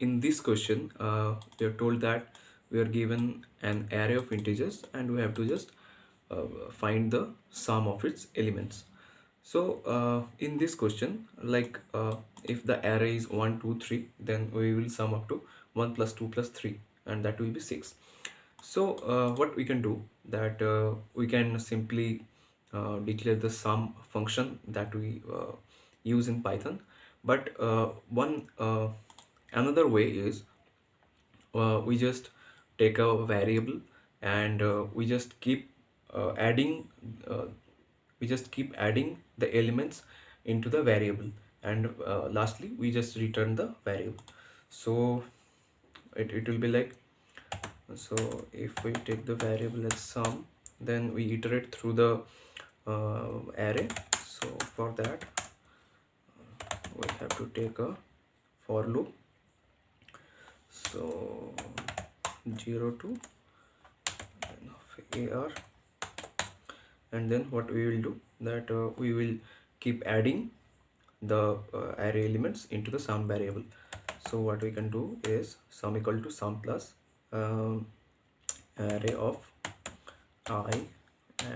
In this question, we are told that we are given an array of integers and we have to just find the sum of its elements. In this question, if the array is 1, 2, 3, then we will sum up to 1 plus 2 plus 3, and that will be 6. What we can do that we can simply declare the sum function that we use in Python. But one another way is we just take a variable and uh, we just keep adding the elements into the variable, and lastly we just return the variable. So it will be like, so if we take the variable as sum, then we iterate through the array. So for that we have to take a for loop. So 0 to ar, and then what we will do that we will keep adding the array elements into the sum variable. So what we can do is sum equal to sum plus um, array of I,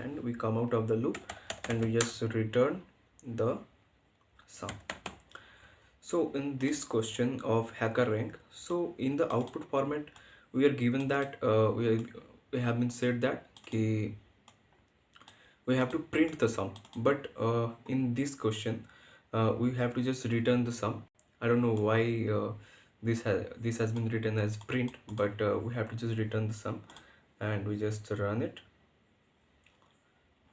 and we come out of the loop and we just return the sum. So in this question of Hackerrank, so in the output format we are given that we have been said that we have to print the sum, but in this question we have to just return the sum. I don't know why this has been written as print, but we have to just return the sum, and we just run it,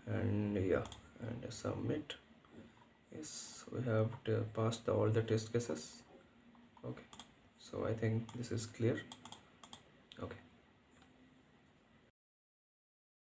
and yeah, and submit. Yes, we have to pass all the test cases. Okay, so I think this is clear. Okay.